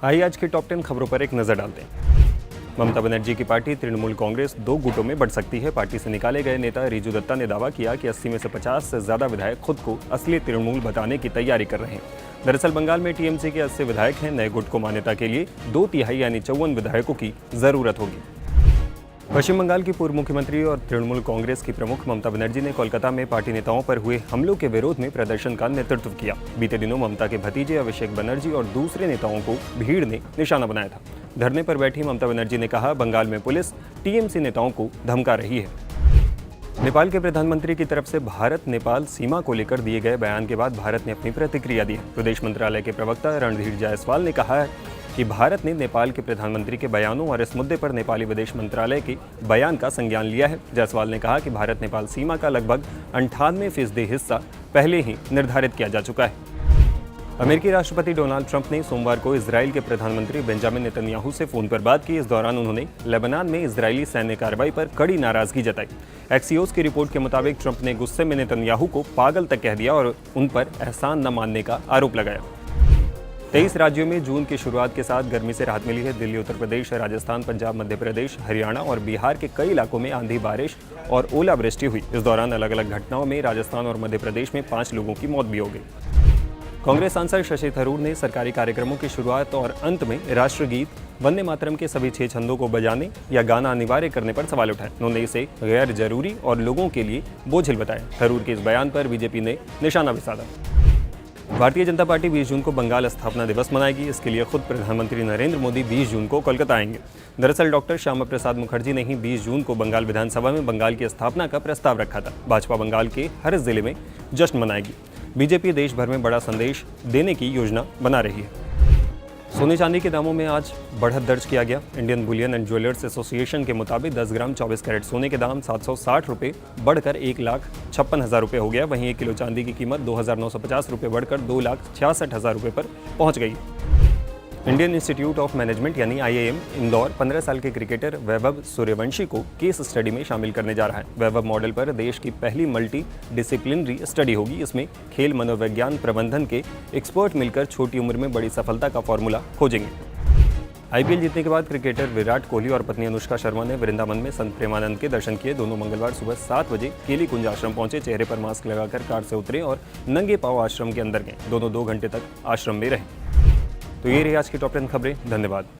आइए आज की टॉप 10 खबरों पर एक नजर डालते हैं। ममता बनर्जी की पार्टी तृणमूल कांग्रेस 2 गुटों में बढ़ सकती है। पार्टी से निकाले गए नेता रिजू दत्ता ने दावा किया कि 80 में से 50 से ज्यादा विधायक खुद को असली तृणमूल बताने की तैयारी कर रहे हैं। दरअसल बंगाल में टीएमसी के 80 विधायक हैं। नए गुट को मान्यता के लिए 2/3 यानी 54 विधायकों की जरूरत होगी। पश्चिम बंगाल की पूर्व मुख्यमंत्री और तृणमूल कांग्रेस की प्रमुख ममता बनर्जी ने कोलकाता में पार्टी नेताओं पर हुए हमलों के विरोध में प्रदर्शन का नेतृत्व किया। बीते दिनों ममता के भतीजे अभिषेक बनर्जी और दूसरे नेताओं को भीड़ ने निशाना बनाया था। धरने पर बैठी ममता बनर्जी ने कहा, बंगाल में पुलिस टीएमसी नेताओं को धमका रही है। नेपाल के प्रधानमंत्री की तरफ से भारत नेपाल सीमा को लेकर दिए गए बयान के बाद भारत ने अपनी प्रतिक्रिया दी है। विदेश मंत्रालय के प्रवक्ता रणधीर जायसवाल ने कहा है कि भारत ने नेपाल के प्रधानमंत्री के बयानों और इस मुद्दे पर नेपाली विदेश मंत्रालय के बयान का संज्ञान लिया है। जायसवाल ने कहा कि भारत नेपाल सीमा का लगभग 98% हिस्सा पहले ही निर्धारित किया जा चुका है। अमेरिकी राष्ट्रपति डोनाल्ड ट्रंप ने सोमवार को इजराइल के प्रधानमंत्री बेंजामिन नेतन्याहू से फोन पर बात की। इस दौरान उन्होंने लेबनान में इजरायली सैन्य कार्रवाई पर कड़ी नाराजगी जताई। एक्सियोस की रिपोर्ट के मुताबिक ट्रंप ने गुस्से में नेतन्याहू को पागल तक कह दिया और उन पर एहसान न मानने का आरोप लगाया। 23 राज्यों में जून की शुरुआत के साथ गर्मी से राहत मिली है। दिल्ली, उत्तर प्रदेश, राजस्थान, पंजाब, मध्य प्रदेश, हरियाणा और बिहार के कई इलाकों में आंधी, बारिश और ओलावृष्टि हुई। इस दौरान अलग अलग घटनाओं में राजस्थान और मध्य प्रदेश में 5 लोगों की मौत भी हो गई। कांग्रेस सांसद शशि थरूर ने सरकारी कार्यक्रमों की शुरुआत और अंत में राष्ट्रगीत वंदे मातरम के सभी 6 छंदों को बजाने या गाना अनिवार्य करने पर सवाल उठाए। उन्होंने इसे गैर जरूरी और लोगों के लिए बोझिल बताया। थरूर के इस बयान पर बीजेपी ने निशाना भी साधा। भारतीय जनता पार्टी 20 जून को बंगाल स्थापना दिवस मनाएगी। इसके लिए खुद प्रधानमंत्री नरेंद्र मोदी 20 जून को कोलकाता आएंगे। दरअसल डॉक्टर श्यामा प्रसाद मुखर्जी ने ही 20 जून को बंगाल विधानसभा में बंगाल की स्थापना का प्रस्ताव रखा था। भाजपा बंगाल के हर जिले में जश्न मनाएगी। बीजेपी देश भर में बड़ा संदेश देने की योजना बना रही है। सोने चांदी के दामों में आज बढ़त दर्ज किया गया। Indian Boolean and jewellers association के मुताबिक 10 ग्राम 24 कैरेट सोने के दाम 760 रुपये बढ़कर 1,56,000 रुपये हो गया। वहीं 1 किलो चांदी की कीमत 2,950 रुपये बढ़कर 2,66,000 रुपये पर पहुंच गई। इंडियन इंस्टीट्यूट ऑफ मैनेजमेंट यानी IIM इंदौर 15 साल के क्रिकेटर वैभव सूर्यवंशी को केस स्टडी में शामिल करने जा रहा है। वैभव मॉडल पर देश की पहली मल्टी डिसिप्लिनरी स्टडी होगी। इसमें खेल, मनोविज्ञान, प्रबंधन के एक्सपर्ट मिलकर छोटी उम्र में बड़ी सफलता का फॉर्मूला खोजेंगे। IPL जीतने के बाद क्रिकेटर विराट कोहली और पत्नी अनुष्का शर्मा ने वृंदावन में संत प्रेमानंद के दर्शन किए। दोनों मंगलवार सुबह 7 बजे केली कुंज आश्रम पहुंचे। चेहरे पर मास्क लगाकर कार से उतरे और नंगे पांव आश्रम के अंदर गए। दोनों 2 घंटे तक आश्रम में रहे। तो ये रही आज की टॉप 10 खबरें। धन्यवाद।